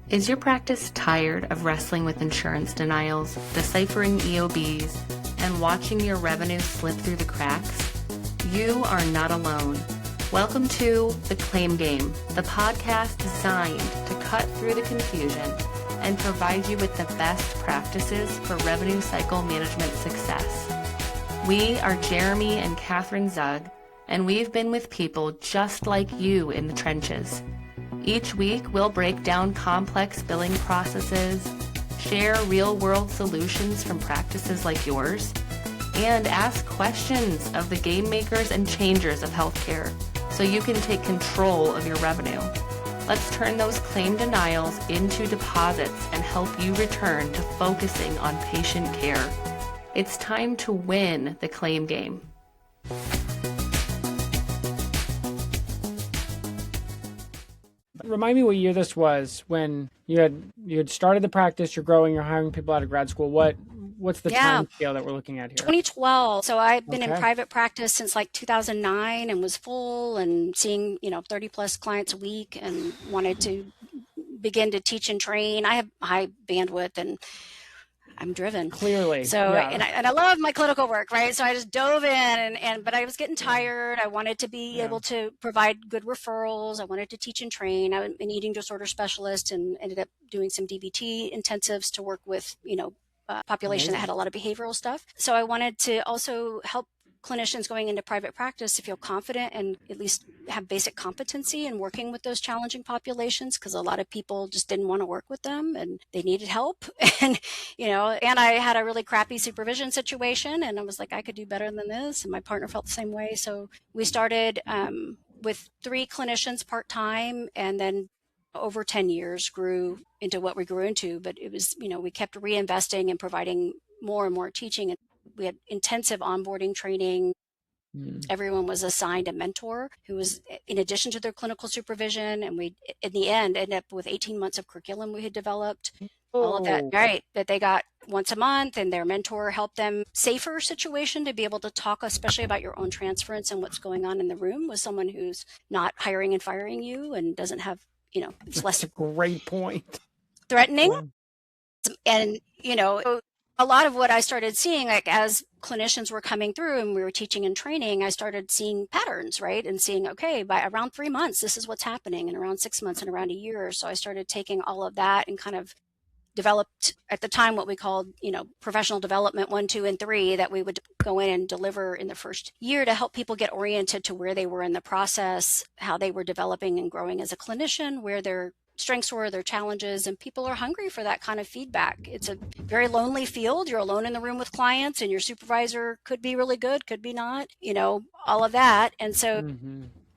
Is your practice tired of wrestling with insurance denials, deciphering EOBs, and watching your revenue slip through the cracks? You are not alone. Welcome to The Claim Game, the podcast designed to cut through the confusion and provide you with the best practices for revenue cycle management success. We are Jeremy and Catherine Zug, and we've been with people just like you in the trenches. Each week, we'll break down complex billing processes, share real-world solutions from practices like yours, and ask questions of the game makers and changers of healthcare so you can take control of your revenue. Let's turn those claim denials into deposits and help you return to focusing on patient care. It's time to win the claim game. Remind me what year this was when you had started the practice, you're growing, you're hiring people out of grad school. What's the time scale that we're looking at here? 2012. So I've been in private practice since like 2009 and was full and seeing, 30 plus clients a week and wanted to begin to teach and train. I have high bandwidth and I'm driven. Clearly. So, yeah. and I love my clinical work, right? So I just dove in but I was getting tired. I wanted to be able to provide good referrals. I wanted to teach and train. I'm an eating disorder specialist and ended up doing some DBT intensives to work with, population that had a lot of behavioral stuff. So I wanted to also help clinicians going into private practice to feel confident and at least have basic competency in working with those challenging populations, because a lot of people just didn't want to work with them and they needed help. And, and I had a really crappy supervision situation and I was like, I could do better than this. And my partner felt the same way. So we started with 3 clinicians part-time, and then over 10 years grew into what we grew into. But it was, we kept reinvesting and providing more and more teaching. And we had intensive onboarding training. Everyone was assigned a mentor who was in addition to their clinical supervision. And we, in the end, ended up with 18 months of curriculum we had developed. All of that, right, that they got once a month, and their mentor helped them safer situation to be able to talk, especially about your own transference and what's going on in the room with someone who's not hiring and firing you and doesn't have, it's less. That's a great point. Threatening. And, a lot of what I started seeing, like as clinicians were coming through and we were teaching and training, I started seeing patterns, right? And seeing, okay, by around 3 months, this is what's happening, and around 6 months and around a year. So I started taking all of that and kind of developed at the time what we called, professional development 1, 2, and 3 that we would go in and deliver in the first year to help people get oriented to where they were in the process, how they were developing and growing as a clinician, where their strengths were, their challenges, and people are hungry for that kind of feedback. It's a very lonely field. You're alone in the room with clients, and your supervisor could be really good, could be not, all of that. And so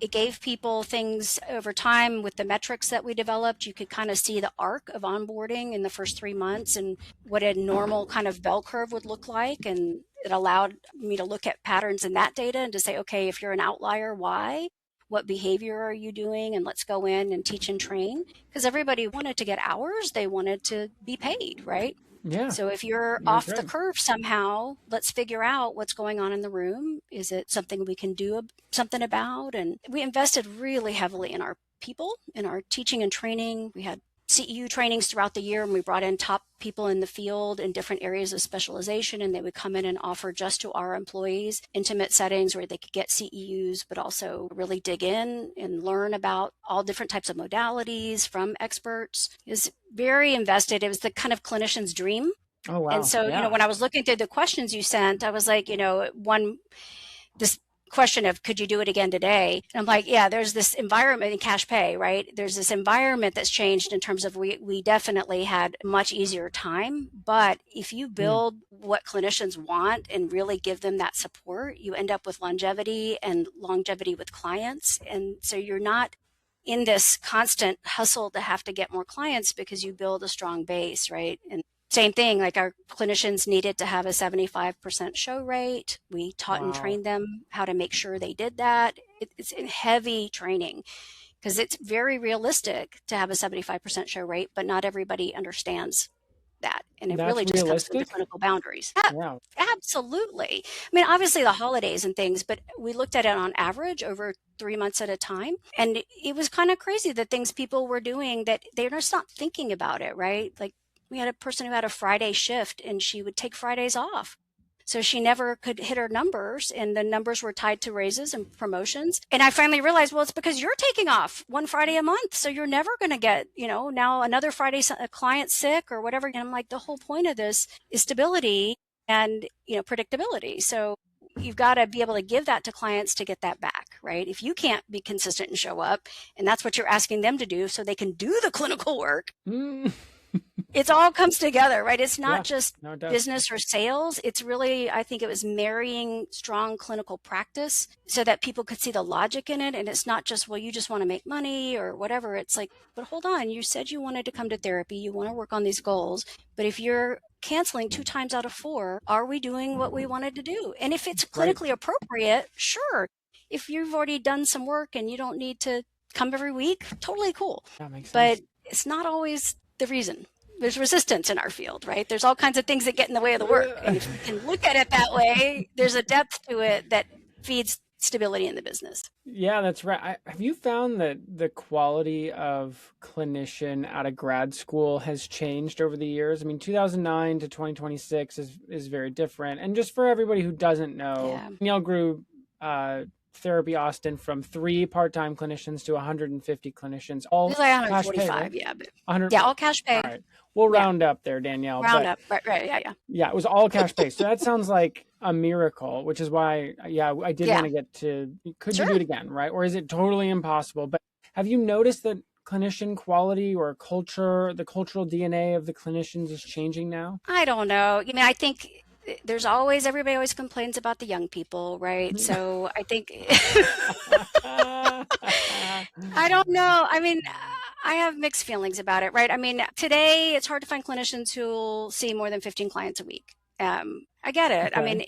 it gave people things over time with the metrics that we developed. You could kind of see the arc of onboarding in the first 3 months and what a normal kind of bell curve would look like. And it allowed me to look at patterns in that data and to say, okay, if you're an outlier, why? What behavior are you doing? And let's go in and teach and train, because everybody wanted to get hours. They wanted to be paid, right? Yeah. So if you're off the curve somehow, let's figure out what's going on in the room. Is it something we can do something about? And we invested really heavily in our people, in our teaching and training. We had CEU trainings throughout the year, and we brought in top people in the field in different areas of specialization, and they would come in and offer just to our employees intimate settings where they could get CEUs, but also really dig in and learn about all different types of modalities from experts. It was very invested. It was the kind of clinician's dream. Oh, wow. And so, when I was looking through the questions you sent, I was like, this question of could you do it again today? And I'm like, yeah, there's this environment in cash pay, right? There's this environment that's changed in terms of we definitely had a much easier time. But if you build what clinicians want and really give them that support, you end up with longevity with clients. And so you're not in this constant hustle to have to get more clients because you build a strong base, right? And same thing, like our clinicians needed to have a 75% show rate. We taught and trained them how to make sure they did that. It's in heavy training because it's very realistic to have a 75% show rate, but not everybody understands that. And it That's really just comes to the realistic? clinical boundaries. Yeah. Absolutely. I mean, obviously the holidays and things, but we looked at it on average over 3 months at a time. And it was kind of crazy the things people were doing that they're just not thinking about it, right? Like we had a person who had a Friday shift and she would take Fridays off. So she never could hit her numbers, and the numbers were tied to raises and promotions. And I finally realized, well, it's because you're taking off one Friday a month. So you're never going to get, now another Friday, a client sick or whatever. And I'm like, the whole point of this is stability and, predictability. So you've got to be able to give that to clients to get that back, right? If you can't be consistent and show up, and that's what you're asking them to do so they can do the clinical work, it all comes together, right? It's not just business or sales. It's really, I think it was marrying strong clinical practice so that people could see the logic in it. And it's not just, well, you just want to make money or whatever. It's like, but hold on, you said you wanted to come to therapy. You want to work on these goals. But if you're canceling 2 times out of 4, are we doing what we wanted to do? And if it's clinically appropriate, sure. If you've already done some work and you don't need to come every week, totally cool. That makes But sense. it's not always the reason. There's resistance in our field, right? There's all kinds of things that get in the way of the work. And if you can look at it that way, there's a depth to it that feeds stability in the business. Yeah, that's right. Have you found that the quality of clinician out of grad school has changed over the years? I mean, 2009 to 2026 is very different. And just for everybody who doesn't know, Danielle grew Therapy Austin from 3 part-time clinicians to 150 clinicians. All it was like 145, cash pay, right? yeah. But all cash pay. All right. We'll round up there, Danielle. Round up, right, yeah. Yeah, it was all cash pay. So that sounds like a miracle, which is why, I did want to get to, could you do it again, right? Or is it totally impossible? But have you noticed that clinician quality or culture, the cultural DNA of the clinicians is changing now? I don't know. I mean, I think everybody always complains about the young people, right? So I think, I don't know. I mean, I have mixed feelings about it, right? I mean, today it's hard to find clinicians who'll see more than 15 clients a week. I get it. Okay. I mean,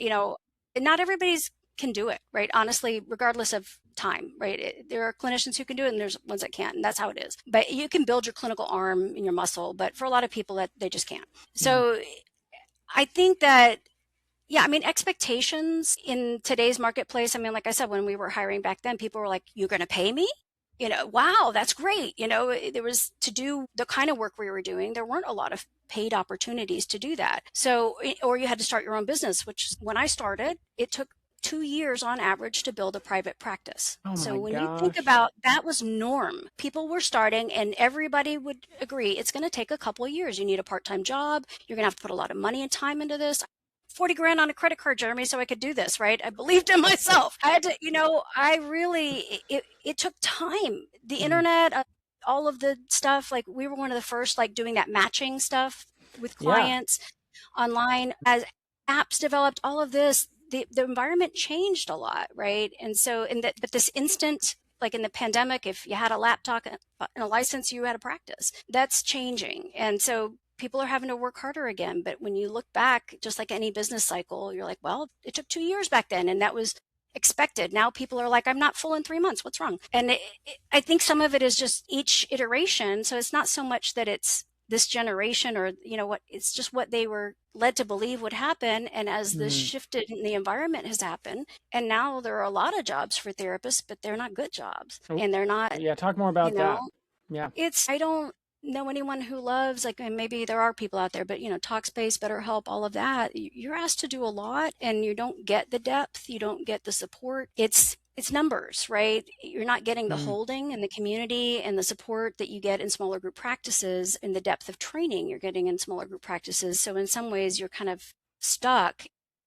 not everybody's can do it, right? Honestly, regardless of time, right? There are clinicians who can do it and there's ones that can't, and that's how it is. But you can build your clinical arm and your muscle, but for a lot of people that they just can't. So I think that, I mean, expectations in today's marketplace. I mean, like I said, when we were hiring back then, people were like, you're going to pay me? Wow, that's great. There was, to do the kind of work we were doing, there weren't a lot of paid opportunities to do that. So, or you had to start your own business, which when I started, it took 2 years on average to build a private practice. So when you think about that, was norm. People were starting and everybody would agree it's going to take a couple of years. You need a part-time job. You're going to have to put a lot of money and time into this. 40 grand on a credit card, Jeremy, so I could do this, right? I believed in myself. I had to, it took time. The internet, all of the stuff, like we were one of the first, like doing that matching stuff with clients online. As apps developed, all of this, the environment changed a lot, right? And so, but this instant, like in the pandemic, if you had a laptop and a license, you had a practice. That's changing. And so people are having to work harder again. But when you look back, just like any business cycle, you're like, well, it took 2 years back then, and that was expected. Now people are like, I'm not full in 3 months. What's wrong? And I think some of it is just each iteration. So it's not so much that it's this generation or, it's just what they were led to believe would happen. And as this shifted in the environment has happened, and now there are a lot of jobs for therapists, but they're not good jobs. And they're not. Yeah, talk more about that. Yeah. I don't know anyone who loves, like, and maybe there are people out there, but Talkspace, BetterHelp, all of that, you're asked to do a lot and you don't get the depth, you don't get the support. It's numbers, right? You're not getting the holding and the community and the support that you get in smaller group practices, and the depth of training you're getting in smaller group practices. So in some ways you're kind of stuck.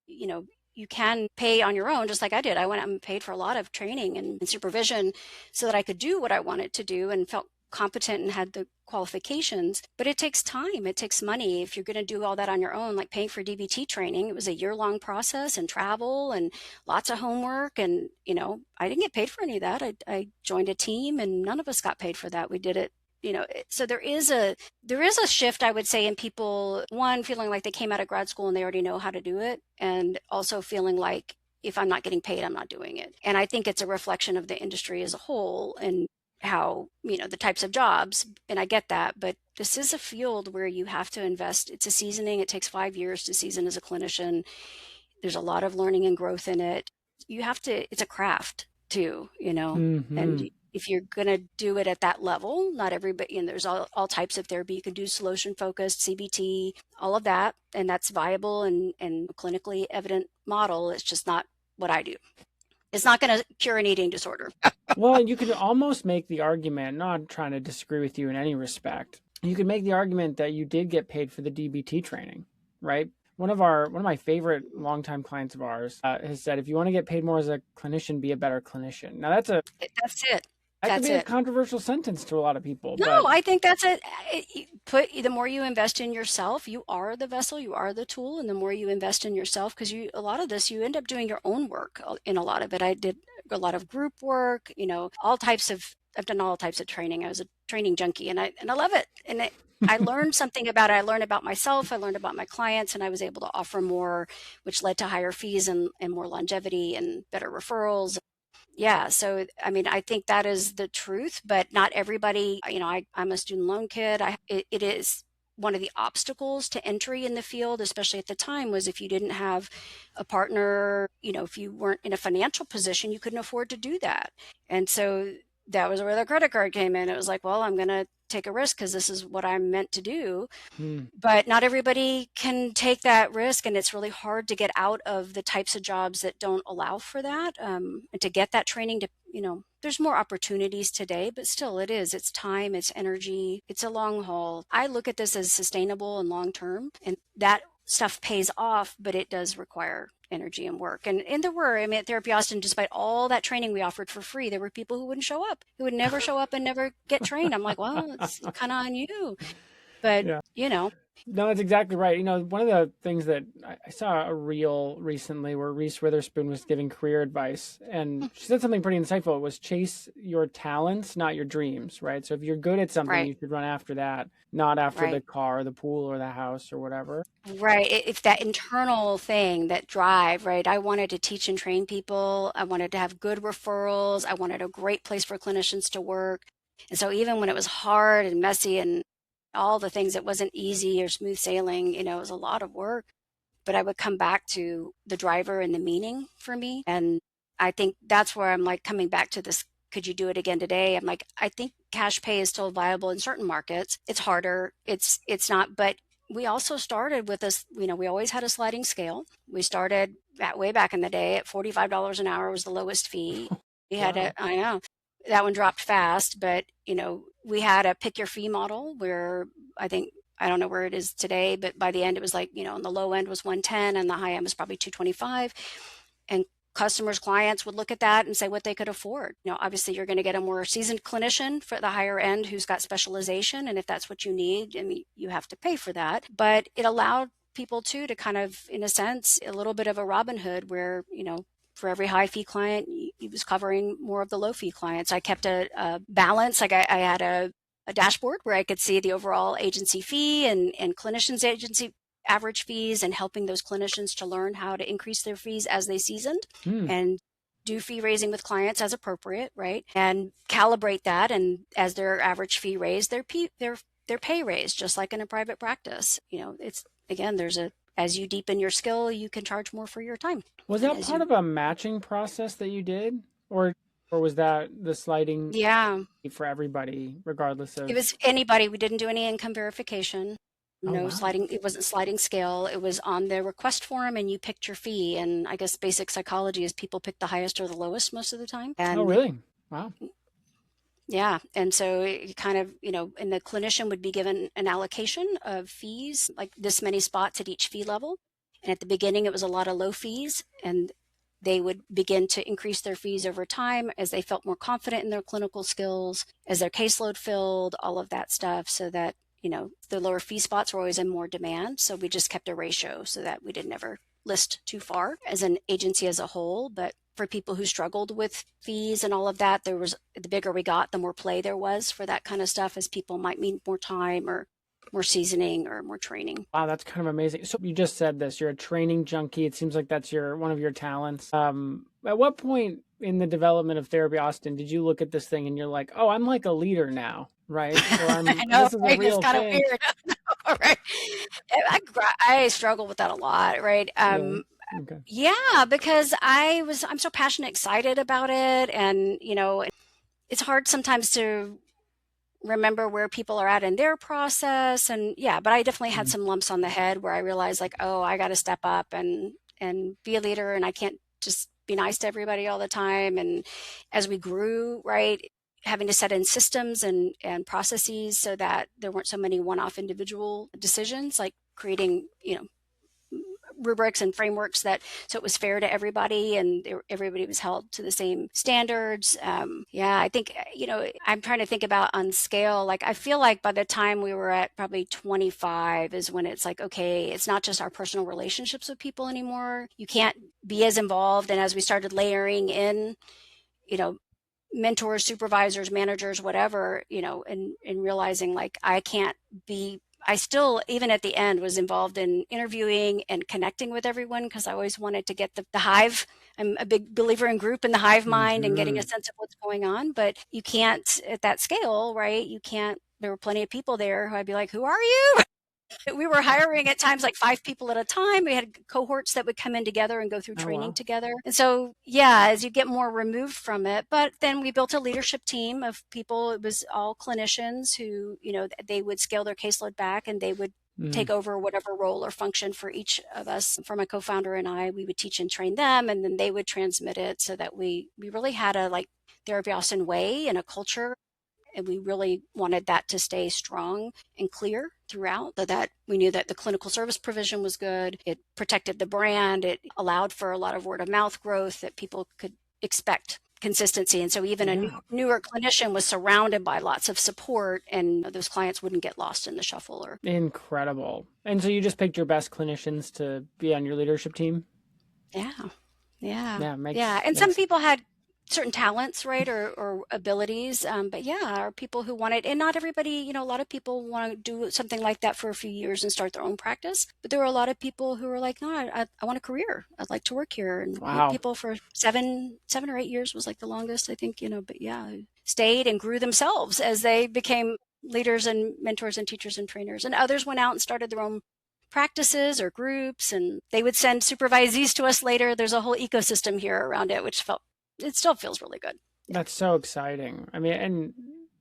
You can pay on your own, just like I did. I went out and paid for a lot of training and supervision so that I could do what I wanted to do and felt competent and had the qualifications. But it takes time, it takes money. If you're going to do all that on your own, like paying for DBT training, it was a year-long process and travel and lots of homework. And I didn't get paid for any of that. I joined a team and none of us got paid for that. We did it. So there is a shift, I would say, in people, one, feeling like they came out of grad school and they already know how to do it, and also feeling like, if I'm not getting paid, I'm not doing it. And I think it's a reflection of the industry as a whole and how, the types of jobs, and I get that, but this is a field where you have to invest. It's a seasoning. It takes 5 years to season as a clinician. There's a lot of learning and growth in it. It's a craft too, and if you're going to do it at that level, not everybody, there's all types of therapy. You can do solution focused, CBT, all of that, and that's viable and clinically evident model. It's just not what I do. It's not going to cure an eating disorder. Well, you could almost make the argument, not trying to disagree with you in any respect, you could make the argument that you did get paid for the DBT training, right? One of my favorite longtime clients of ours has said, if you want to get paid more as a clinician, be a better clinician. Now that's it. That could be a controversial sentence to a lot of people. No, I think that's it. The more you invest in yourself, you are the vessel, you are the tool, and the more you invest in yourself, because a lot of this, you end up doing your own work in a lot of it. I did a lot of group work, I've done all types of training. I was a training junkie, and I love it. And I learned something about it. I learned about myself. I learned about my clients, and I was able to offer more, which led to higher fees and more longevity and better referrals. Yeah. So, I think that is the truth, but not everybody, I'm a student loan kid. It is one of the obstacles to entry in the field, especially at the time, was if you didn't have a partner, if you weren't in a financial position, you couldn't afford to do that. And so that was where the credit card came in. It was like, well, I'm going to take a risk because this is what I'm meant to do. But not everybody can take that risk. And it's really hard to get out of the types of jobs that don't allow for that. And to get that training there's more opportunities today, but still it's time, it's energy, it's a long haul. I look at this as sustainable and long-term, and that stuff pays off, but it does require energy and work. And there were, at Therapy Austin, despite all that training we offered for free, there were people who wouldn't show up, who would never show up and never get trained. I'm like, well, it's kind of on you. But, No, that's exactly right. One of the things that I saw a reel recently where Reese Witherspoon was giving career advice, and she said something pretty insightful. It was chase your talents, not your dreams, right? So if you're good at something, you should run after that, not after the car, the pool, or the house, or whatever. Right. It's that internal thing, that drive, right? I wanted to teach and train people. I wanted to have good referrals. I wanted a great place for clinicians to work. And so even when it was hard and messy and all the things, it wasn't easy or smooth sailing, it was a lot of work, but I would come back to the driver and the meaning for me. And I think that's where I'm like coming back to this. Could you do it again today? I'm like, I think cash pay is still viable in certain markets. It's harder. It's not, but we also started with this, we always had a sliding scale. We started way back in the day at $45 an hour was the lowest fee. We had I know that one dropped fast, but we had a pick your fee model where I don't know where it is today, but by the end it was like, on the low end was 110 and the high end was probably 225. And clients would look at that and say what they could afford. Obviously you're going to get a more seasoned clinician for the higher end who's got specialization. And if that's what you need, you have to pay for that. But it allowed people too to kind of, in a sense, a little bit of a Robin Hood where, for every high fee client, he was covering more of the low fee clients. I kept a balance. Like I had a dashboard where I could see the overall agency fee and clinicians agency average fees, and helping those clinicians to learn how to increase their fees as they seasoned and do fee raising with clients as appropriate, right? And calibrate that. And as their average fee raised, their pay raised, just like in a private practice. It's, again, as you deepen your skill, you can charge more for your time. Was that part of a matching process that you did? Or was that the sliding for everybody, regardless of... It was anybody. We didn't do any income verification. Sliding. It wasn't sliding scale. It was on the request form and you picked your fee. And I guess basic psychology is people pick the highest or the lowest most of the time. And, oh, really? Wow. Yeah. And so it kind of, and the clinician would be given an allocation of fees, like this many spots at each fee level. And at the beginning, it was a lot of low fees, and they would begin to increase their fees over time as they felt more confident in their clinical skills, as their caseload filled, all of that stuff, so that, the lower fee spots were always in more demand. So we just kept a ratio so that we didn't ever list too far as an agency as a whole. But for people who struggled with fees and all of that, the bigger we got, the more play there was for that kind of stuff, as people might need more time or more seasoning or more training. Wow, that's kind of amazing. So you just said this, you're a training junkie. It seems like that's one of your talents. At what point in the development of Therapy Austin, did you look at this thing and you're like, oh, I'm like a leader now, right? So I know, this is right? a It's real kind of thing. weird. Right. I struggle with that a lot, right? Yeah. Okay. Yeah, because I'm so passionate, excited about it. And, it's hard sometimes to remember where people are at in their process. And yeah, but I definitely had Mm. some lumps on the head where I realized like, oh, I got to step up and be a leader, and I can't just be nice to everybody all the time. And as we grew, right, having to set in systems and processes so that there weren't so many one-off individual decisions, like creating, rubrics and frameworks so it was fair to everybody and everybody was held to the same standards. Yeah, I think, I'm trying to think about on scale. Like, I feel like by the time we were at probably 25 is when it's like, okay, it's not just our personal relationships with people anymore. You can't be as involved. And as we started layering in, mentors, supervisors, managers, whatever, and realizing like I still, even at the end, was involved in interviewing and connecting with everyone because I always wanted to get the hive. I'm a big believer in group and the hive mind and getting a sense of what's going on. But you can't at that scale, right? You can't. There were plenty of people there who I'd be like, who are you? We were hiring at times like 5 people at a time. We had cohorts that would come in together and go through training together. And so, yeah, as you get more removed from it, but then we built a leadership team of people. It was all clinicians who, they would scale their caseload back and they would take over whatever role or function for each of us. For my co-founder and I, we would teach and train them, and then they would transmit it so that we really had a like Therapy Austin way and a culture. And we really wanted that to stay strong and clear throughout, so that we knew that the clinical service provision was good. It protected the brand. It allowed for a lot of word of mouth growth, that people could expect consistency. And so even a newer clinician was surrounded by lots of support, and those clients wouldn't get lost in the shuffle. Incredible. And so you just picked your best clinicians to be on your leadership team? Yeah. Yeah. And some people had certain talents, right, or abilities. But yeah, are people who wanted, and not everybody, a lot of people want to do something like that for a few years and start their own practice. But there were a lot of people who were like, no, I want a career. I'd like to work here. And people for 7 or 8 years was like the longest, I think, but yeah, stayed and grew themselves as they became leaders and mentors and teachers and trainers. And others went out and started their own practices or groups, and they would send supervisees to us later. There's a whole ecosystem here around it, which it still feels really good. That's so exciting. I mean, and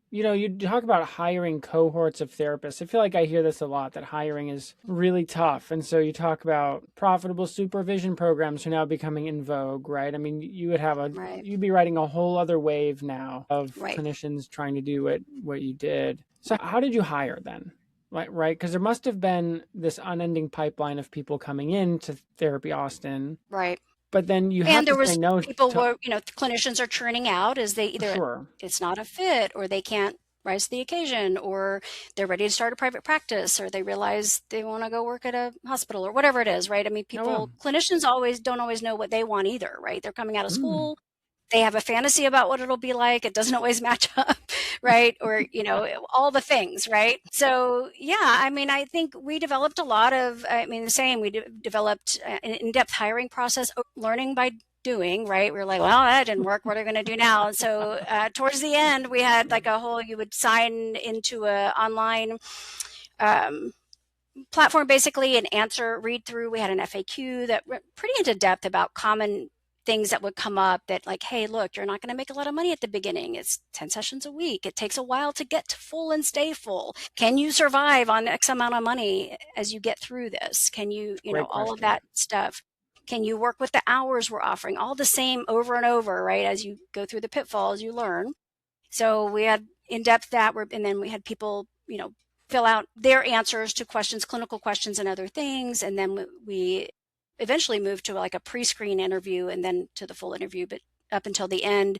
you talk about hiring cohorts of therapists. I feel like I hear this a lot, that hiring is really tough. And so you talk about profitable supervision programs are now becoming in vogue, right? I mean, you would have you'd be writing a whole other wave now of clinicians trying to do what you did. So how did you hire then? Right? Because there must have been this unending pipeline of people coming into Therapy Austin. Right. But then you have to say no. People were, clinicians are churning out as they either it's not a fit, or they can't rise to the occasion, or they're ready to start a private practice, or they realize they want to go work at a hospital, or whatever it is, right? I mean, clinicians don't always know what they want either, right? They're coming out of school. They have a fantasy about what it'll be like. It doesn't always match up, right? Or, all the things, right? So, yeah, I mean, I think we developed we developed an in-depth hiring process, learning by doing, right? We were like, well, that didn't work. What are we going to do now? And so towards the end, we had like you would sign into a online platform, basically, and read through. We had an FAQ that went pretty into depth about common things that would come up, that like, hey, look, you're not going to make a lot of money at the beginning. It's 10 sessions a week. It takes a while to get to full and stay full. Can you survive on X amount of money as you get through this? Can you, all of that stuff? Can you work with the hours we're offering? All the same over and over, right? As you go through the pitfalls, you learn. So we had in-depth and then we had people, fill out their answers to questions, clinical questions and other things. And then we eventually moved to like a pre-screen interview and then to the full interview. But up until the end,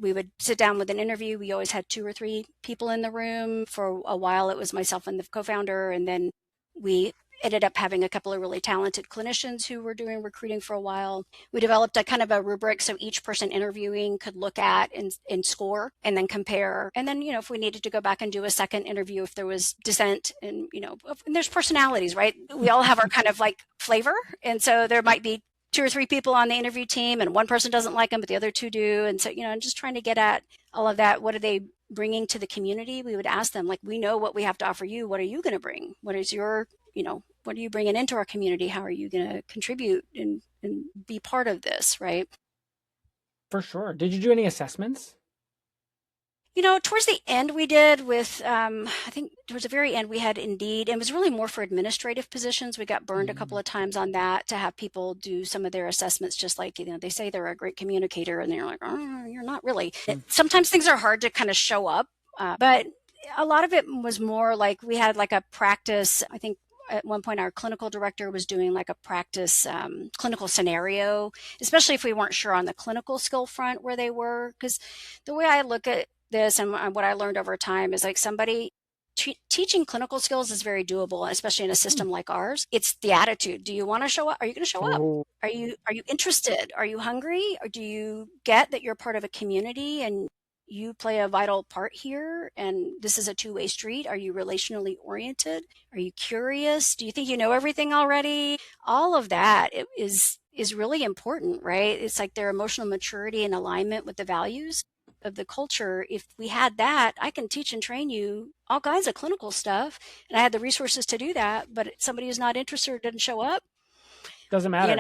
we would sit down with an interview. We always had 2 or 3 people in the room. For a while, it was myself and the co-founder. And then we ended up having a couple of really talented clinicians who were doing recruiting for a while. We developed a kind of a rubric so each person interviewing could look at and score and then compare. And then, if we needed to go back and do a second interview, if there was dissent and, and there's personalities, right? We all have our kind of like flavor. And so there might be 2 or 3 people on the interview team and one person doesn't like them, but the other 2 do. And so, I'm just trying to get at all of that. What are they bringing to the community? We would ask them, like, we know what we have to offer you. What are you going to bring? What is your, what are you bringing into our community? How are you going to contribute and be part of this, right? For sure. Did you do any assessments? Towards the end we did with, I think towards the very end we had Indeed, and it was really more for administrative positions. We got burned a couple of times on that, to have people do some of their assessments, just like, they say they're a great communicator and they're like, oh, you're not really. Sometimes things are hard to kind of show up, but a lot of it was more like we had like a practice. I think at one point our clinical director was doing like a practice clinical scenario, especially if we weren't sure on the clinical skill front where they were. Because the way I look at this and what I learned over time is, like, somebody teaching clinical skills is very doable, especially in a system like ours. It's the attitude. Do you want to show up? Are you going to show up? Are you interested? Are you hungry? Or do you get that you're part of a community and you play a vital part here, and this is a two-way street? Are you relationally oriented? Are you curious? Do you think you know everything already? All of that is really important, right? It's like their emotional maturity and alignment with the values of the culture. If we had that, I can teach and train you all kinds of clinical stuff, and I had the resources to do that. But somebody who's not interested or didn't show up, doesn't matter.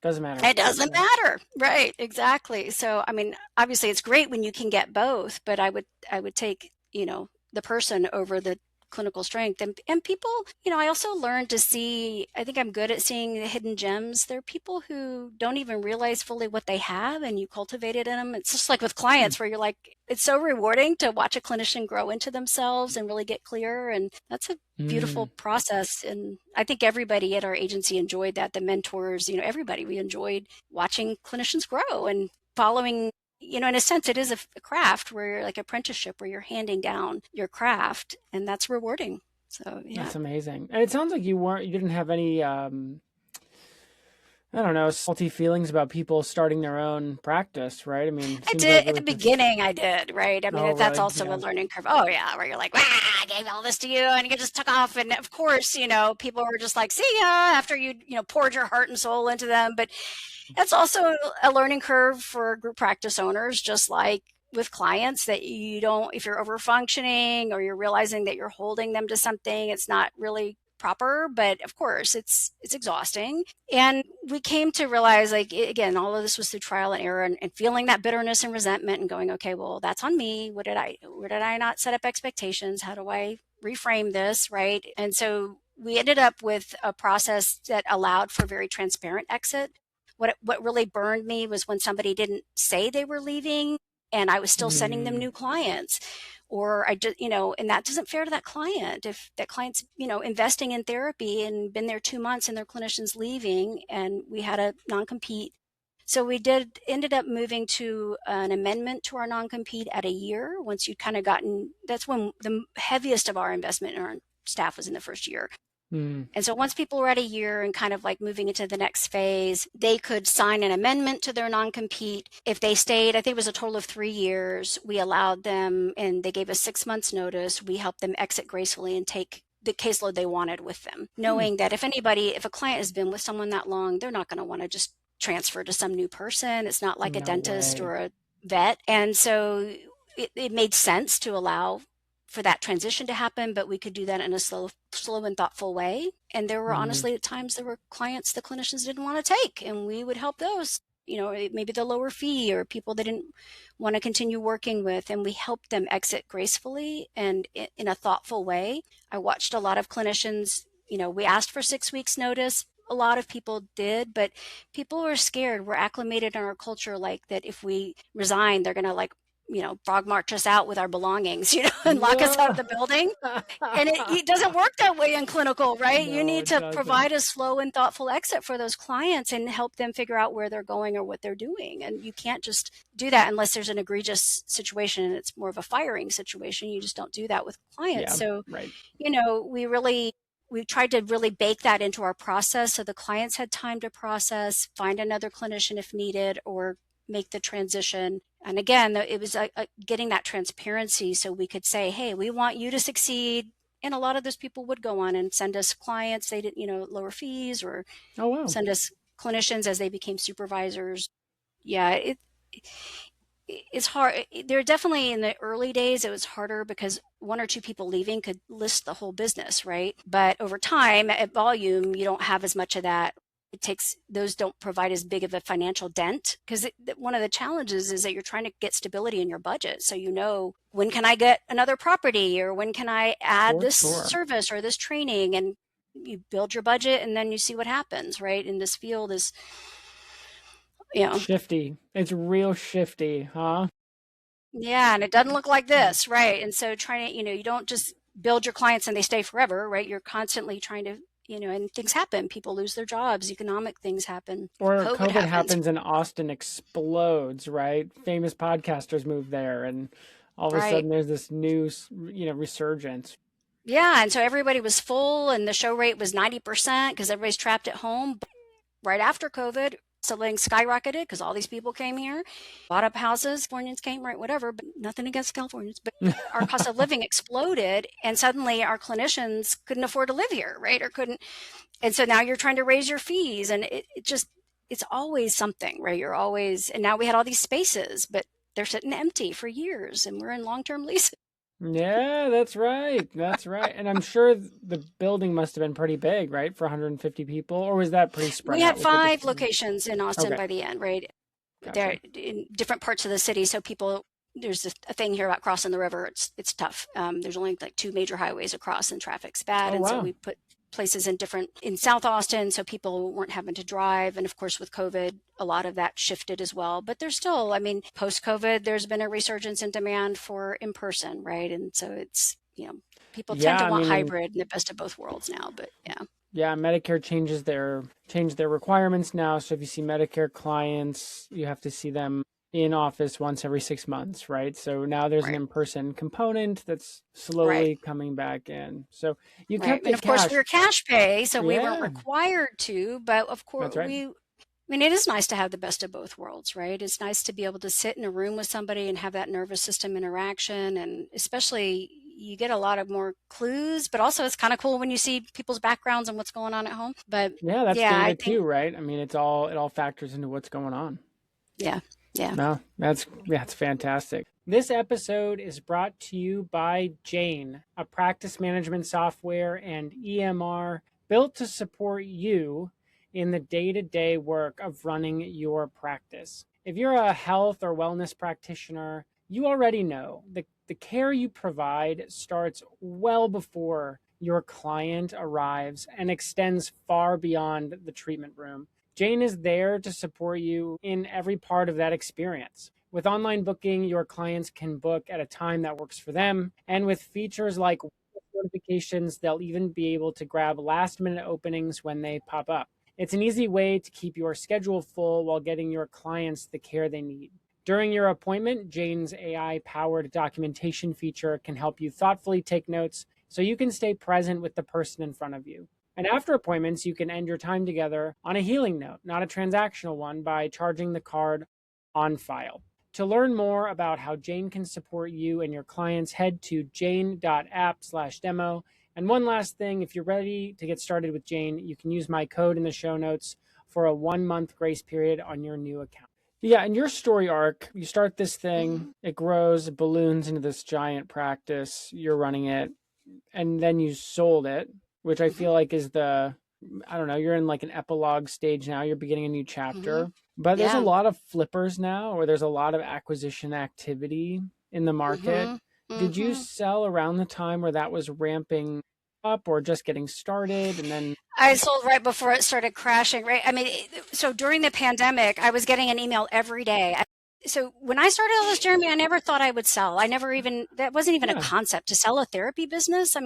Doesn't matter. It doesn't matter. Right. Exactly. So, I mean, obviously it's great when you can get both, but I would take, the person over the clinical strength. And people, I also learned to see, I think I'm good at seeing the hidden gems. There are people who don't even realize fully what they have, and you cultivate it in them. It's just like with clients where you're like, it's so rewarding to watch a clinician grow into themselves and really get clear. And that's a beautiful process. And I think everybody at our agency enjoyed that. The mentors, everybody, we enjoyed watching clinicians grow and following. In a sense, it is a craft where you're like apprenticeship, where you're handing down your craft, and that's rewarding. So, yeah. That's amazing. And it sounds like you didn't have any, I don't know, salty feelings about people starting their own practice, right? I mean, I did at the beginning. I did, right? I mean, that's really? also a learning curve. Oh yeah, where you're like, I gave all this to you, and you just took off. And of course, people were just like, see ya, after you, poured your heart and soul into them. But that's also a learning curve for group practice owners, just like with clients, that you don't, if you're over functioning or you're realizing that you're holding them to something, it's not really proper. But of course it's exhausting. And we came to realize, like, again, all of this was through trial and error, and feeling that bitterness and resentment and going, okay, well, that's on me. Where did I not set up expectations? How do I reframe this? Right. And so we ended up with a process that allowed for very transparent exit. What really burned me was when somebody didn't say they were leaving and I was still sending them new clients, or I just, and that doesn't fair to that client. If that client's, investing in therapy and been there 2 months and their clinician's leaving, and we had a non-compete. So we ended up moving to an amendment to our non-compete at a year. Once you'd kind of that's when the heaviest of our investment in our staff was in the first year. And so once people were at a year and kind of like moving into the next phase, they could sign an amendment to their non-compete. If they stayed, I think it was a total of 3 years, we allowed them, and they gave us 6 months notice. We helped them exit gracefully and take the caseload they wanted with them, knowing that if a client has been with someone that long, they're not going to want to just transfer to some new person. It's not like a dentist or a vet. And so it made sense to allow for that transition to happen, but we could do that in a slow and thoughtful way. And there were honestly at times there were clients the clinicians didn't want to take, and we would help those, maybe the lower fee or people they didn't want to continue working with, and we helped them exit gracefully and in a thoughtful way. I watched a lot of clinicians, we asked for 6 weeks notice. A lot of people did, but people were scared. We're acclimated in our culture like that if we resign, they're going to frog march us out with our belongings, and lock us out of the building. And it doesn't work that way in clinical, right? No, you need to provide a slow and thoughtful exit for those clients and help them figure out where they're going or what they're doing. And you can't just do that unless there's an egregious situation and it's more of a firing situation. You just don't do that with clients. So, right. We tried to really bake that into our process so the clients had time to process, find another clinician if needed, or make the transition. And again, it was getting that transparency so we could say, hey, we want you to succeed. And a lot of those people would go on and send us clients. They didn't, lower fees or send us clinicians as they became supervisors. Yeah, it's hard. There definitely in the early days, it was harder because one or two people leaving could list the whole business, right? But over time at volume, you don't have as much of that. Those don't provide as big of a financial dent because one of the challenges is that you're trying to get stability in your budget. So, when can I get another property, or when can I add this service or this training, and you build your budget and then you see what happens, right? In this field is, shifty. It's real shifty, huh? Yeah. And it doesn't look like this. Right. And so trying to, you don't just build your clients and they stay forever, right? You're constantly trying to, and things happen. People lose their jobs. Economic things happen. Or COVID happens and Austin explodes, right? Famous podcasters move there, and all of a sudden there's this new, resurgence. Yeah. And so everybody was full and the show rate was 90% because everybody's trapped at home. Right after COVID, selling skyrocketed because all these people came here, bought up houses, Californians came, right, whatever, but nothing against Californians, but our cost of living exploded, and suddenly our clinicians couldn't afford to live here, right, or couldn't. And so now you're trying to raise your fees, and it's always something, right? And now we had all these spaces, but they're sitting empty for years, and we're in long-term leases. Yeah, that's right. That's right. And I'm sure the building must have been pretty big, right? For 150 people, or was that pretty spread out? We had 5 locations in Austin by the end, right? Gotcha. They're in different parts of the city. So there's a thing here about crossing the river. It's tough. There's only like 2 major highways across and traffic's bad. So we put places in South Austin, so people weren't having to drive. And of course, with COVID, a lot of that shifted as well. But there's still, post-COVID, there's been a resurgence in demand for in-person, right? And so it's, people tend to want hybrid and the best of both worlds now, but yeah. Yeah, Medicare changed their requirements now. So if you see Medicare clients, you have to see them in office once every 6 months, right? So now there's an in-person component that's slowly coming back in. So you kept and of course we're cash pay, so we weren't required to, but of course it is nice to have the best of both worlds, right? It's nice to be able to sit in a room with somebody and have that nervous system interaction, and especially you get a lot of more clues, but also it's kind of cool when you see people's backgrounds and what's going on at home. But that's data too, right? it all factors into what's going on. Yeah. Yeah. No, that's fantastic. This episode is brought to you by Jane, a practice management software and EMR built to support you in the day-to-day work of running your practice. If you're a health or wellness practitioner, you already know the care you provide starts well before your client arrives and extends far beyond the treatment room. Jane is there to support you in every part of that experience. With online booking, your clients can book at a time that works for them. And with features like notifications, they'll even be able to grab last-minute openings when they pop up. It's an easy way to keep your schedule full while getting your clients the care they need. During your appointment, Jane's AI-powered documentation feature can help you thoughtfully take notes so you can stay present with the person in front of you. And after appointments, you can end your time together on a healing note, not a transactional one, by charging the card on file. To learn more about how Jane can support you and your clients, head to jane.app/demo. And one last thing, if you're ready to get started with Jane, you can use my code in the show notes for a 1-month grace period on your new account. Yeah, and your story arc, you start this thing, it grows, it balloons into this giant practice, you're running it, and then you sold it, which I feel like is you're in like an epilogue stage now. You're beginning a new chapter. But there's a lot of flippers now, or there's a lot of acquisition activity in the market. Did you sell around the time where that was ramping up or just getting started? And then I sold right before it started crashing, right? So during the pandemic, I was getting an email every day. So when I started all this, Jeremy, I never thought I would sell. That wasn't even a concept to sell a therapy business.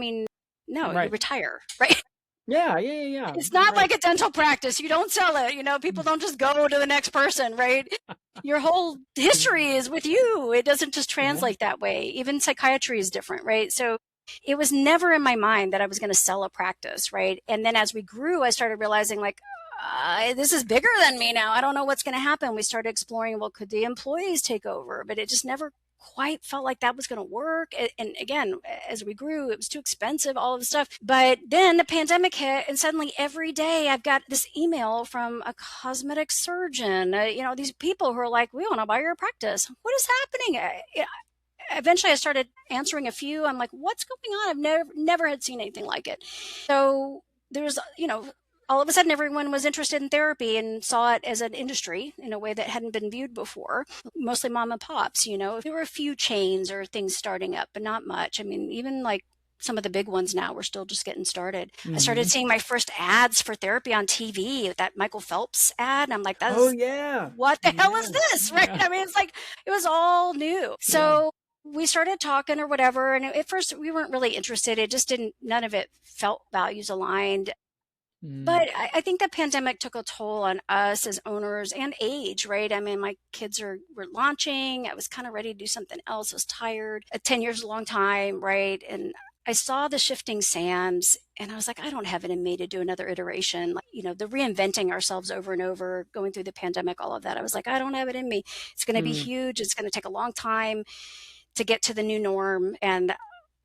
No, you retire, right? Yeah. It's not like a dental practice. You don't sell it. People don't just go to the next person, right? Your whole history is with you. It doesn't just translate that way. Even psychiatry is different, right? So it was never in my mind that I was going to sell a practice, right? And then as we grew, I started realizing this is bigger than me now. I don't know what's going to happen. We started exploring, could the employees take over? But it just never quite felt like that was going to work. And again, as we grew, it was too expensive, all of the stuff. But then the pandemic hit, and suddenly every day I've got this email from a cosmetic surgeon, these people who are like, we want to buy your practice. What is happening? Eventually I started answering a few. I'm like, what's going on? I've never had seen anything like it. So there's, all of a sudden everyone was interested in therapy and saw it as an industry in a way that hadn't been viewed before. Mostly mom and pops, there were a few chains or things starting up, but not much. I mean, even like some of the big ones now, we're still just getting started. I started seeing my first ads for therapy on TV, that Michael Phelps ad. And I'm like, what the hell is this? Right. Yeah. I mean, it's like, it was all new. So we started talking or whatever. And at first we weren't really interested. It just none of it felt values aligned. But I think the pandemic took a toll on us as owners and age, right? I mean, my kids were launching. I was kind of ready to do something else. I was tired. 10 years is a long time, right? And I saw the shifting sands and I was like, I don't have it in me to do another iteration. Like, the reinventing ourselves over and over, going through the pandemic, all of that. I was like, I don't have it in me. It's going to be huge. It's going to take a long time to get to the new norm. And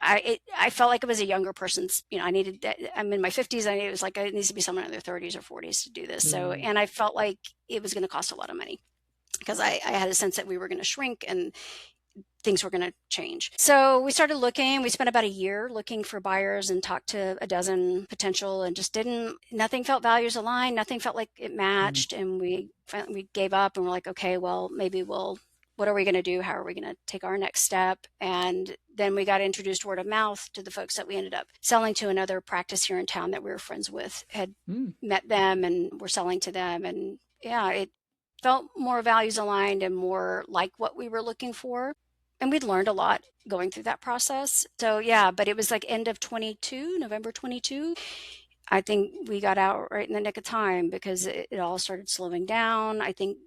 I felt like it was a younger person's, I'm in my 50s. It was like, it needs to be someone in their 30s or 40s to do this. So, and I felt like it was going to cost a lot of money because I had a sense that we were going to shrink and things were going to change. So we started looking. We spent about a year looking for buyers and talked to a dozen potential and just nothing felt values aligned. Nothing felt like it matched. And we gave up and we're like, okay, well, maybe what are we going to do? How are we going to take our next step? And then we got introduced word of mouth to the folks that we ended up selling to. Another practice here in town that we were friends with had met them and were selling to them. And it felt more values aligned and more like what we were looking for. And we'd learned a lot going through that process. So but it was like end of 22, November 22. I think we got out right in the nick of time because it all started slowing down. I think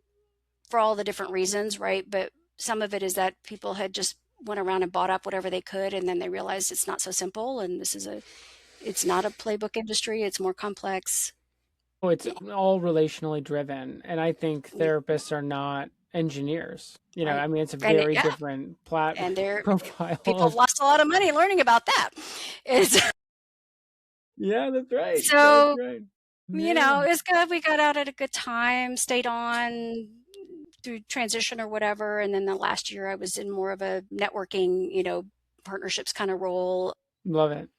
for all the different reasons, right? But some of it is that people had just went around and bought up whatever they could, and then they realized it's not so simple, and it's not a playbook industry, it's more complex. Oh, it's all relationally driven, and I think therapists are not engineers. I mean, it's a very different profile. People have lost a lot of money learning about that. Yeah, that's right. So, that's right. It was good. We got out at a good time, stayed on through transition or whatever. And then the last year I was in more of a networking, partnerships kind of role. Love it.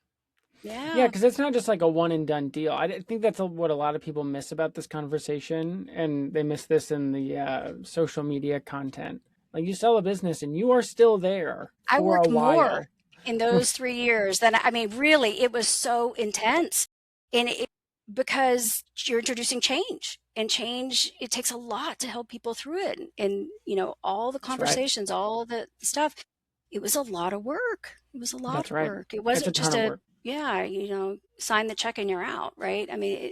Yeah, because it's not just like a one and done deal. I think that's what a lot of people miss about this conversation. And they miss this in the social media content. Like, you sell a business and you are still there. I worked more in those 3 years than, really, it was so intense. And because you're introducing change. And change, it takes a lot to help people through it. And, all the conversations, all the stuff, it was a lot of work. It was a lot of work. It wasn't just sign the check and you're out, right? I mean,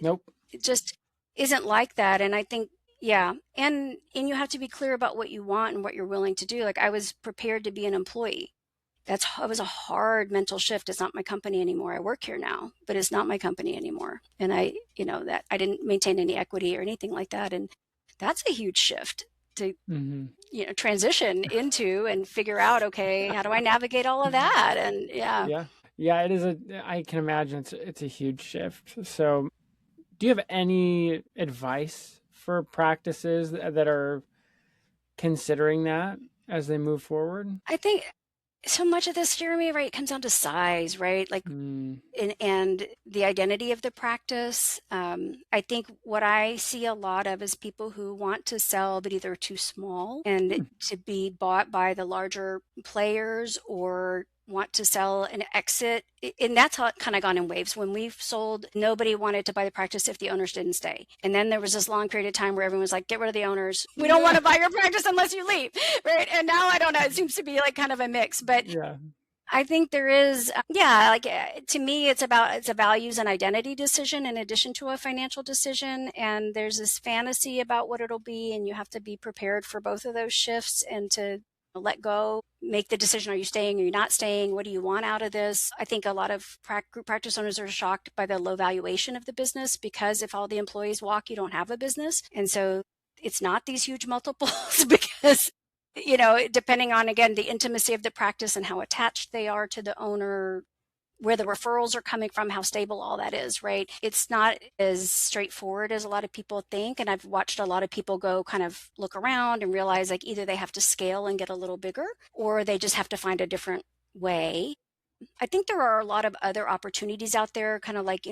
it just isn't like that. And I think, and you have to be clear about what you want and what you're willing to do. Like, I was prepared to be an employee. It was a hard mental shift. It's not my company anymore. I work here now, but it's not my company anymore. And that I didn't maintain any equity or anything like that. And that's a huge shift to, transition into and figure out, okay, how do I navigate all of that? And it is I can imagine it's a huge shift. So do you have any advice for practices that are considering that as they move forward? I think so much of this, Jeremy, right, comes down to size, right? Like, and the identity of the practice. I think what I see a lot of is people who want to sell, but either too small and to be bought by the larger players, or want to sell and exit. And that's how it kind of gone in waves. When we've sold, nobody wanted to buy the practice if the owners didn't stay. And then there was this long period of time where everyone was like, get rid of the owners. We don't want to buy your practice unless you leave. Right. And now I don't know. It seems to be like kind of a mix, but I think there is, to me, it's a values and identity decision in addition to a financial decision. And there's this fantasy about what it'll be. And you have to be prepared for both of those shifts and to let go, make the decision. Are you staying? Are you not staying? What do you want out of this? I think a lot of group practice owners are shocked by the low valuation of the business, because if all the employees walk, you don't have a business. And so it's not these huge multiples because depending on, again, the intimacy of the practice and how attached they are to the owner, where the referrals are coming from, how stable all that is, right? It's not as straightforward as a lot of people think. And I've watched a lot of people go kind of look around and realize like either they have to scale and get a little bigger, or they just have to find a different way. I think there are a lot of other opportunities out there, kind of like,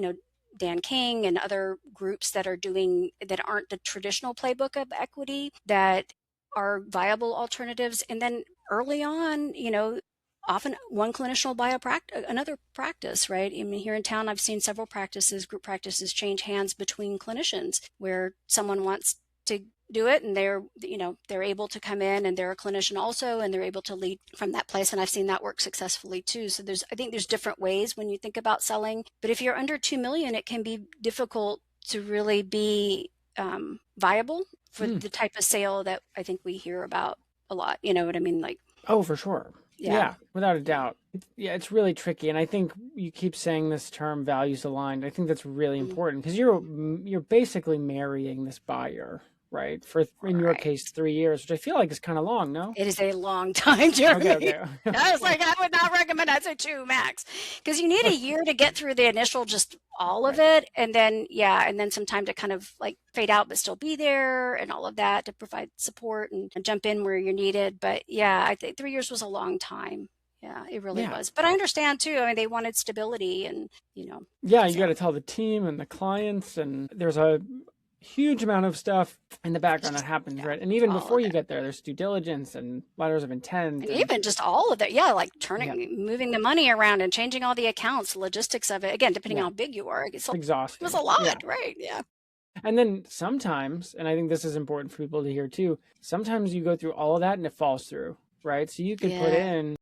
Dan King and other groups that are doing, that aren't the traditional playbook of equity, that are viable alternatives. And then early on, often one clinician will buy another practice, right? I mean, here in town, I've seen several group practices change hands between clinicians, where someone wants to do it and they're able to come in and they're a clinician also, and they're able to lead from that place. And I've seen that work successfully too. So I think there's different ways when you think about selling, but if you're under 2 million, it can be difficult to really be viable for the type of sale that I think we hear about a lot. You know what I mean? Like, oh, for sure. Yeah, without a doubt. It's really tricky. And I think you keep saying this term values aligned. I think that's really important, because you're basically marrying this buyer, right? In your case, 3 years, which I feel like is kind of long, no? It is a long time, Jeremy. Okay. I was like, I would not recommend, I'd say 2 max, because you need a year to get through the initial, just all of it. And then, and then some time to kind of like fade out, but still be there and all of that to provide support and jump in where you're needed. But I think 3 years was a long time. Yeah, it really was. But I understand too. I mean, they wanted stability and, Yeah, you got to tell the team and the clients, and there's a huge amount of stuff in the background that happens, right? And even before you get there, there's due diligence and letters of intent. And even just all of that. Yeah, like moving the money around and changing all the accounts, logistics of it. Again, depending on how big you are. It's exhausting. It was a lot, right? Yeah. And then sometimes, and I think this is important for people to hear too, sometimes you go through all of that and it falls through, right? So you could put in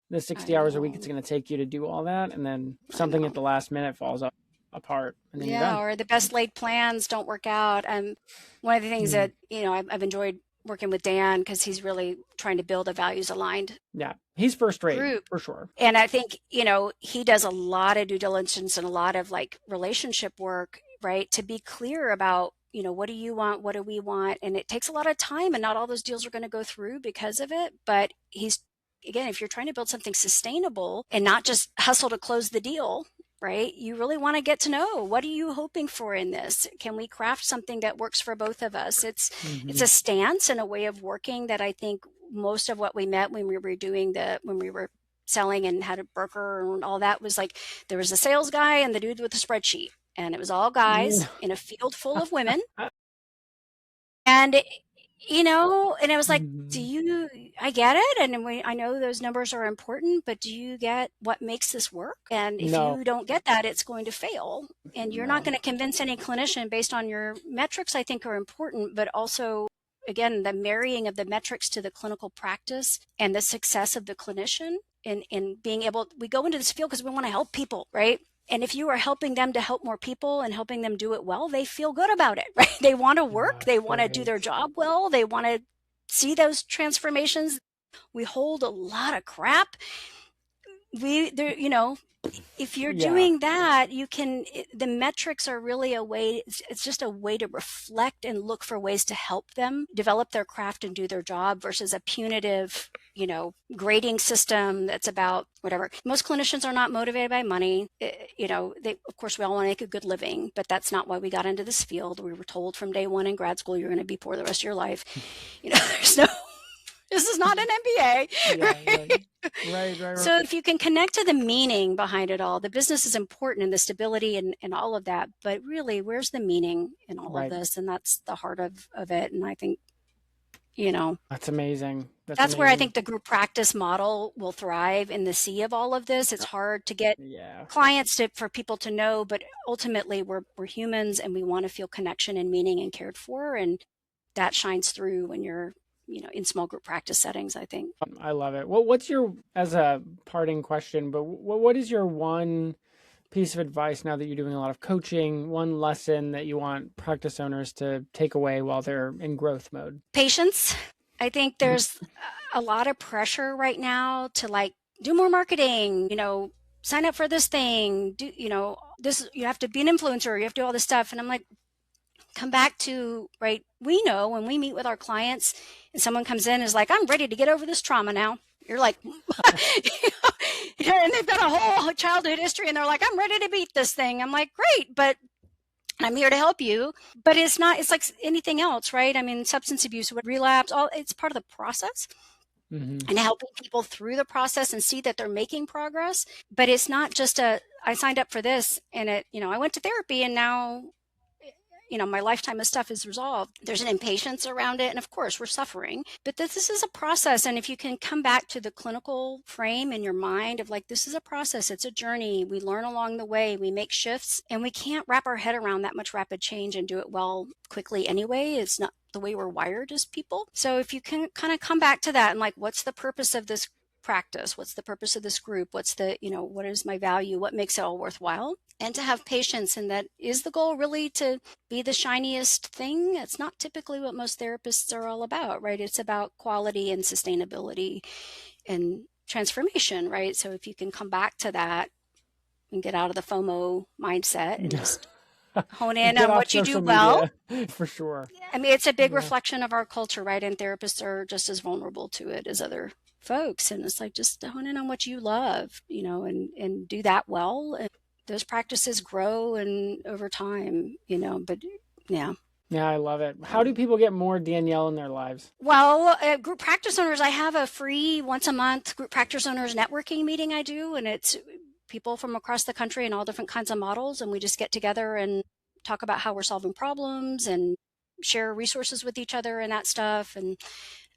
the 60 hours a week it's going to take you to do all that, and then something at the last minute falls apart, and then you're done. Or the best laid plans don't work out. One of the things that I've enjoyed working with Dan, because he's really trying to build a values aligned he's first rate group for sure. And I think he does a lot of due diligence and a lot of like relationship work, right, to be clear about what do you want, what do we want. And it takes a lot of time, and not all those deals are going to go through because of it. But again, if you're trying to build something sustainable and not just hustle to close the deal, right? You really want to get to know, what are you hoping for in this? Can we craft something that works for both of us? It's a stance and a way of working that I think most of what we met when we were selling and had a broker and all that was like, there was a sales guy and the dude with the spreadsheet, and it was all guys in a field full of women. And and I was like, I get it. And I know those numbers are important, but do you get what makes this work? And if you don't get that, it's going to fail. And you're not going to convince any clinician based on your metrics, I think are important, but also, again, the marrying of the metrics to the clinical practice and the success of the clinician in being able, we go into this field because we want to help people, right? And if you are helping them to help more people and helping them do it well, they feel good about it, right? They want to work. They want to do their job well. They want to see those transformations. We hold a lot of crap. If you're doing that, the metrics are really a way, it's just a way to reflect and look for ways to help them develop their craft and do their job, versus a punitive, grading system that's about whatever. Most clinicians are not motivated by money. Of course, we all want to make a good living, but that's not why we got into this field. We were told from day one in grad school, you're going to be poor the rest of your life. This is not an MBA. Right. So if you can connect to the meaning behind it all, the business is important and the stability and all of that. But really, where's the meaning in all of this? And that's the heart of it. And I think, that's amazing. That's amazing. Where I think the group practice model will thrive in the sea of all of this. It's hard to get clients for people to know, but ultimately we're humans and we want to feel connection and meaning and cared for. And that shines through when you're in small group practice settings, I think. I love it. Well, what's as a parting question, but what is your one piece of advice now that you're doing a lot of coaching, one lesson that you want practice owners to take away while they're in growth mode? Patience. I think there's a lot of pressure right now to do more marketing, sign up for this thing, this, you have to be an influencer, you have to do all this stuff. And I'm like, come back to, right, we know when we meet with our clients and someone comes in and is like, I'm ready to get over this trauma now. You're like, and they've got a whole childhood history and they're like, I'm ready to beat this thing. I'm like, great, but I'm here to help you. But it's like anything else, right? I mean, substance abuse, relapse, it's part of the process. And helping people through the process and see that they're making progress. But it's not just I signed up for this and I went to therapy and now, my lifetime of stuff is resolved. There's an impatience around it. And of course we're suffering, but this is a process. And if you can come back to the clinical frame in your mind of like, this is a process, it's a journey. We learn along the way, we make shifts, and we can't wrap our head around that much rapid change and do it well quickly anyway. It's not the way we're wired as people. So if you can kind of come back to that and like, what's the purpose of this practice? What's the purpose of this group? What's the, what is my value? What makes it all worthwhile? And to have patience. And that is the goal, really, to be the shiniest thing. It's not typically what most therapists are all about, right? It's about quality and sustainability and transformation, right? So if you can come back to that and get out of the FOMO mindset and just hone in on what you do well. For sure. I mean, it's a big reflection of our culture, right? And therapists are just as vulnerable to it as other folks. And it's like, just hone in on what you love, and do that well. And those practices grow and over time, but yeah. Yeah, I love it. How do people get more Danielle in their lives? Well, group practice owners, I have a free once a month group practice owners networking meeting I do, and it's people from across the country and all different kinds of models. And we just get together and talk about how we're solving problems and share resources with each other and that stuff. And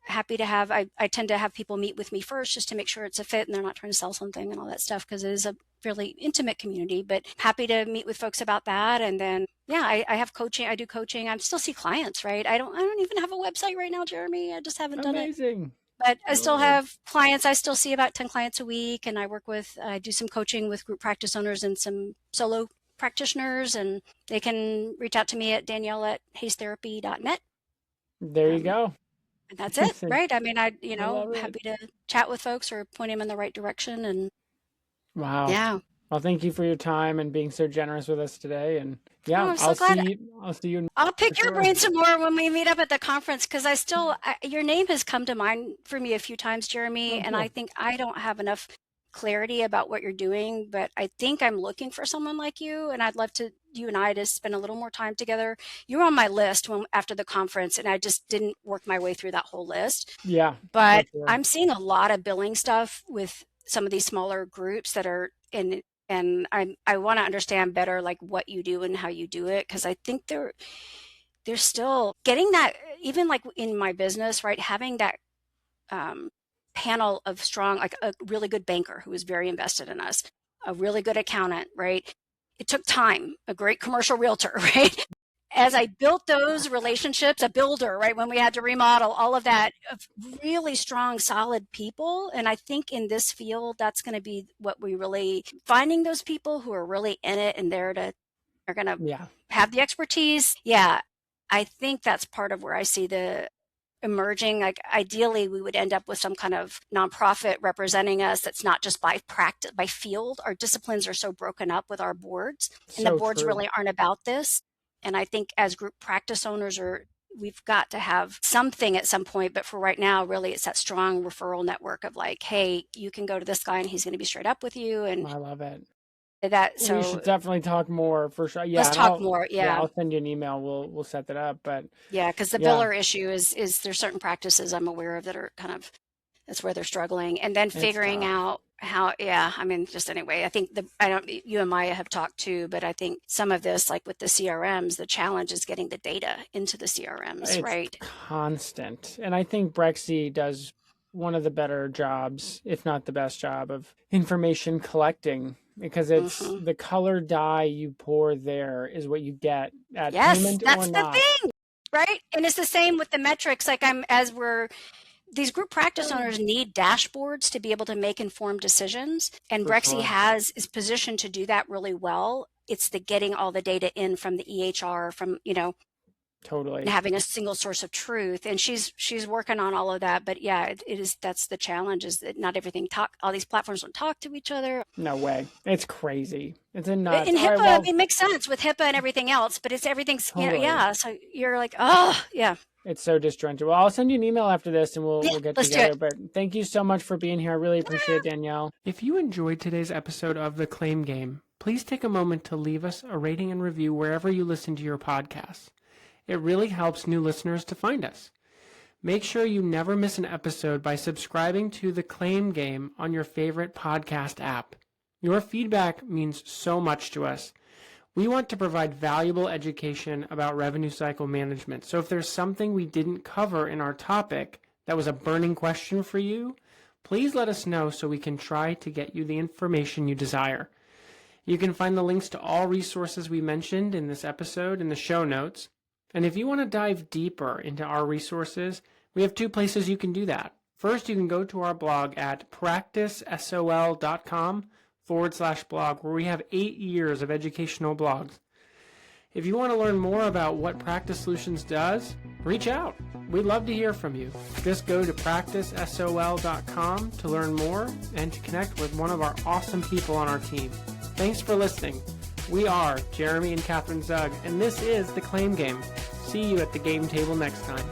happy to have, I tend to have people meet with me first just to make sure it's a fit and they're not trying to sell something and all that stuff, because it is a fairly intimate community, but happy to meet with folks about that. And then, I have coaching. I do coaching. I still see clients, right? I don't even have a website right now, Jeremy. I just haven't done it. Amazing. But I still have clients. I still see about 10 clients a week. And I do some coaching with group practice owners and some solo practitioners. And they can reach out to me at danielle@hayestherapy.net. There you go. And that's it, right? I mean, I'm happy to chat with folks or point them in the right direction. And wow. Yeah. Well, thank you for your time and being so generous with us today. And I'm so glad. I'll see you. I'll pick your brain some more when we meet up at the conference, because your name has come to mind for me a few times, Jeremy. And I think I don't have enough clarity about what you're doing, but I think I'm looking for someone like you. And I'd love you and I to spend a little more time together. You were on my list after the conference, and I just didn't work my way through that whole list. Yeah. But I'm seeing a lot of billing stuff with some of these smaller groups that are in. And I want to understand better, like, what you do and how you do it, because I think they're still getting that, even like in my business, right? Having that panel of strong, like a really good banker who is very invested in us, a really good accountant, right? It took time, a great commercial realtor, right? As I built those relationships, a builder, right? When we had to remodel, all of that, of really strong, solid people. And I think in this field, that's going to be what we really, finding those people who are really in it and are going to have the expertise. Yeah. I think that's part of where I see the emerging, like, ideally we would end up with some kind of nonprofit representing us that's not just by practice, by field. Our disciplines are so broken up with our boards, and the boards really aren't about this. And I think as group practice owners, we've got to have something at some point. But for right now, really, it's that strong referral network of like, hey, you can go to this guy and he's going to be straight up with you. And I love it. So we should definitely talk more for sure. Yeah, let's talk more. Yeah, I'll send you an email. We'll set that up. But because the biller issue is there's certain practices I'm aware of that are kind of, that's where they're struggling, and then figuring out how, I mean, just anyway, I think you and Maya have talked too, but I think some of this, like with the CRMs, the challenge is getting the data into the CRMs, it's right? Constant. And I think Brexy does one of the better jobs, if not the best job, of information collecting, because it's the color dye you pour there is what you get at payment or not. That's the thing, right? And it's the same with the metrics. Like these group practice owners need dashboards to be able to make informed decisions. And Brexy is positioned to do that really well. It's the getting all the data in from the EHR, from, Totally. and having a single source of truth. And she's working on all of that. But yeah, that's the challenge, is that not everything all these platforms don't talk to each other. No way. It's crazy. It's a nuts. In HIPAA, All right, well, it makes sense with HIPAA and everything else, but everything's, totally. yeah. So you're like, oh, yeah. It's so disjointed. Well, I'll send you an email after this and we'll get let's together. do But thank you so much for being here. I really appreciate it, Danielle. If you enjoyed today's episode of The Claim Game, please take a moment to leave us a rating and review wherever you listen to your podcasts. It really helps new listeners to find us. Make sure you never miss an episode by subscribing to The Claim Game on your favorite podcast app. Your feedback means so much to us. We want to provide valuable education about revenue cycle management. So if there's something we didn't cover in our topic that was a burning question for you, please let us know so we can try to get you the information you desire. You can find the links to all resources we mentioned in this episode in the show notes. And if you want to dive deeper into our resources, we have 2 places you can do that. First, you can go to our blog at practicesol.com/blog, where we have 8 years of educational blogs. If you want to learn more about what Practice Solutions does, reach out. We'd love to hear from you. Just go to practicesol.com to learn more and to connect with one of our awesome people on our team. Thanks for listening. We are Jeremy and Catherine Zug, and this is The Claim Game. See you at the game table next time.